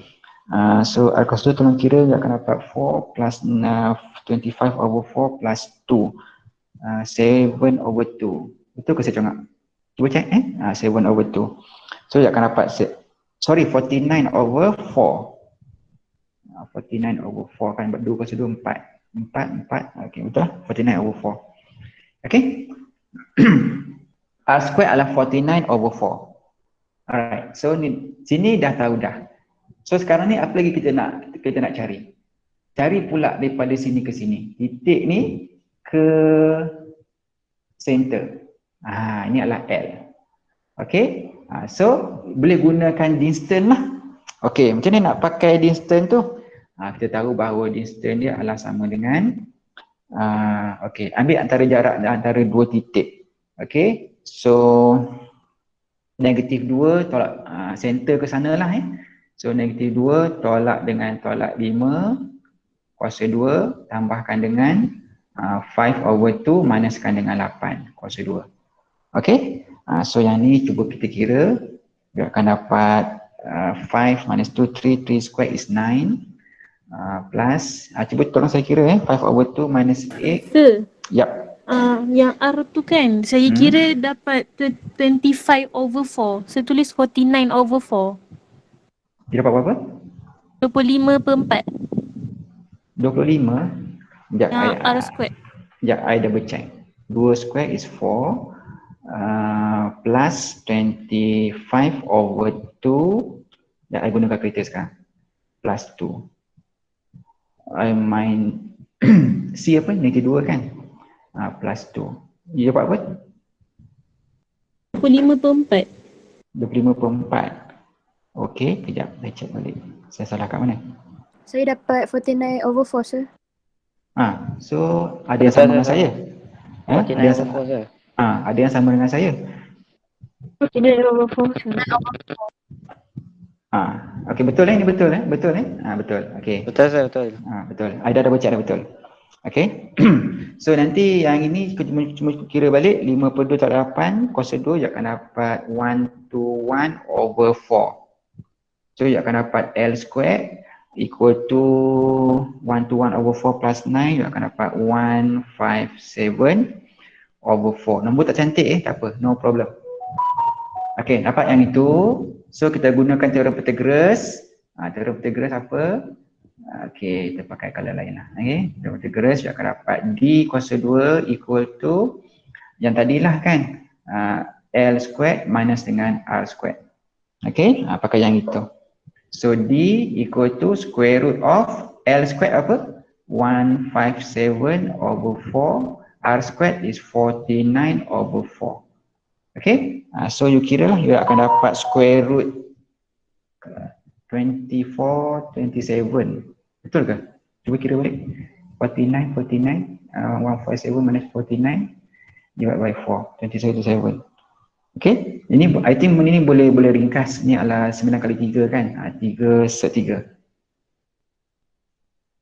So R kuasa 2 tolong kira, dia akan dapat 4 plus 25 over 4 plus 2. 7 over 2. Betul ke saya congak? Cuba cek 7 over 2. So dia akan dapat, 49 over 4. 49 over 4 kan, 2 kuasa 2, 4. Okay, betul lah, 49 over 4. Okay. R square adalah 49 over 4. Alright, so sini dah tahu dah. So sekarang ni apa lagi kita nak cari? Cari pula daripada sini ke sini. Titik ni ke center. Ini adalah L. Okay. So boleh gunakan distance lah. Okay, macam ni nak pakai distance tu? Kita tahu bahawa distance dia adalah sama dengan okey, ambil antara jarak antara dua titik. Okey, so negatif 2 tolak center ke sana lah So negatif 2 tolak dengan tolak 5 kuasa 2 tambahkan dengan 5 over 2 minuskan dengan 8 kuasa 2. Okey, so yang ni cuba kita kira, dia akan dapat 5 minus 2, 3 square is 9. Plus, cuba tolong saya kira 5 over 2 minus 8. Sir, Yap. yang R tu kan, saya kira dapat 25 over 4. Saya tulis 49 over 4. Dia dapat berapa? 25/4. 25. Sekejap, R squared. Sekejap, I double check. 2 square is 4. Plus 25 over 2. Sekejap, I guna kalkulator sekarang. Plus 2. I main C apa? Negatif 2 kan? Plus 2. Dia dapat apa? 25/4. 25/4. Okey, kejap. Saya check balik. Saya salah kat mana? Saya dapat 49 over 4, sir. So ada yang sama dengan saya? 49 over 4, sir. Ada yang sama dengan saya? 49 over 4, sir. Okey, betul ni betul betul betul. Okey. Betul, sir, betul. Betul. I dah double check dah betul. Okey. So nanti yang ini cuma kira balik 5/2 tolak 8 kuasa 2 dia akan dapat 1 to 1 over 4. So dia akan dapat L square equal to 1 to 1 over 4 plus 9, dia akan dapat 157 over 4. Nombor tak cantik tak apa, no problem. Okey, dapat yang itu. So kita gunakan teorem Pythagoras. Teorem Pythagoras apa? Okey, kita pakai color lain lah. Okey, teorem Pythagoras akan dapat D kuasa 2 equal to yang tadilah kan, L squared minus dengan R squared. Okey, pakai yang itu. So D equal to square root of L squared apa? 157 over 4. R squared is 49 over 4. Okay, so you kira lah, you akan dapat square root 24, 27. Betul ke? Cuba kira balik. 49, 157 minus 49 divided by 4, 27. Okay, ini I think ini boleh ringkas. Ni adalah 9 kali 3 kan? 3 set 3.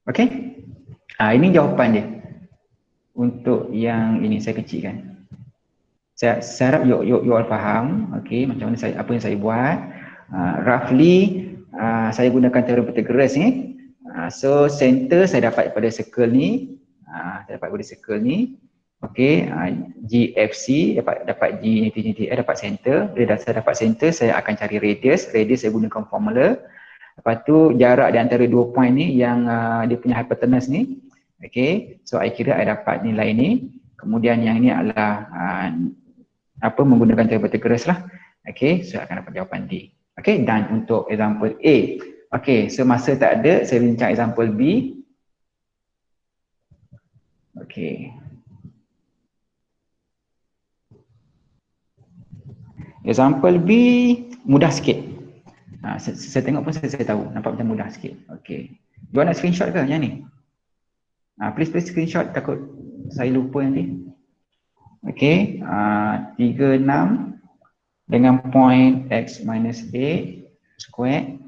Okay, ini jawapan dia. Untuk yang ini saya kecilkan. Saya harap you all faham, okay, macam mana apa yang saya buat. Roughly saya gunakan teorem Pythagoras ni. So center saya dapat pada circle ni. Okay, GFC dapat G infinity dapat center. Bila saya dapat center, saya akan cari radius. Radius saya gunakan formula. Lepas tu jarak di antara dua point ni yang dia punya hypotenuse ni. Okay, so I kira I dapat nilai ni. Kemudian yang ni adalah menggunakan teorem Pythagoras lah. Okay, so akan dapat jawapan D. Okay, dan untuk example A. Okay, so masa tak ada, saya bincang example B. Okay. Example B mudah sikit. Saya tengok pun saya tahu, nampak macam mudah sikit. Okay. You nak screenshot ke yang ni? Please screenshot, takut saya lupa nanti. Okay, 36 dengan point x minus 8 square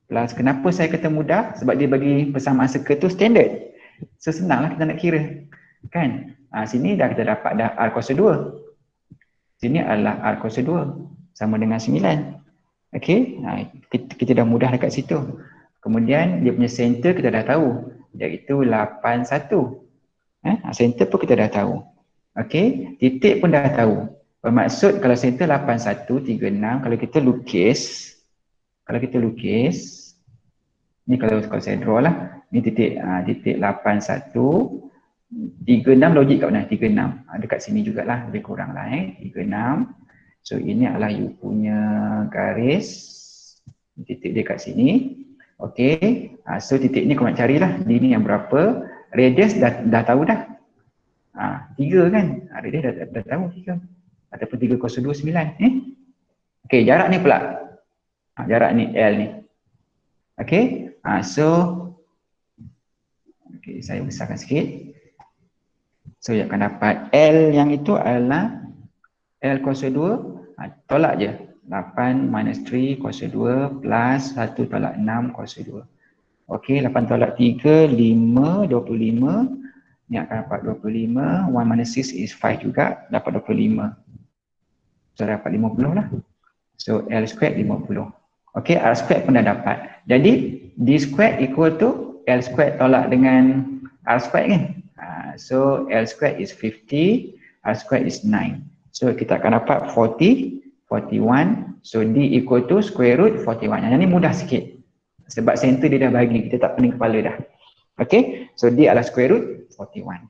plus, kenapa saya kata mudah? Sebab dia bagi persamaan circle tu standard. So senanglah kita nak kira. Kan? Sini dah kita dapat dah R kuasa 2. Sini adalah R kuasa 2 sama dengan 9. Okay, kita dah mudah dekat situ. Kemudian dia punya center kita dah tahu, iaitu 81. Center pun kita dah tahu. Okay, titik pun dah tahu. Bermaksud kalau center 81, 36, kalau kita lukis, ni kalau saya draw lah, ni titik 81, 36 logik kat mana? 36. Dekat sini jugalah, lebih kurang lah 36. So ini adalah you punya garis, titik dia kat sini. Okay, so titik ni kau nak carilah, D ni yang berapa, radius dah tahu dah. 3 kan, radius dah tahu 3. Ataupun 3 kuasa 2, 9. Okay, jarak ni pula. Jarak ni L ni. Okay, so okay, saya besarkan sikit. So you akan dapat L yang itu adalah L kuasa 2, tolak je. 8 minus 3 kuasa 2 plus 1 tolak 6 kuasa 2. Okey, 8 tolak 3, 5, 25. Ni akan dapat 25. 1 minus 6 is 5 juga, dapat 25. So dapat 50 lah. So L squared 50. Okey, R squared pun dah dapat. Jadi D squared equal to L squared tolak dengan R squared kan. So L squared is 50, R squared is 9. So kita akan dapat 40, 41. So D equal to square root 41. Yang ni mudah sikit. Sebab center dia dah bagi, kita tak pening kepala dah. Okay, so D adalah square root 41.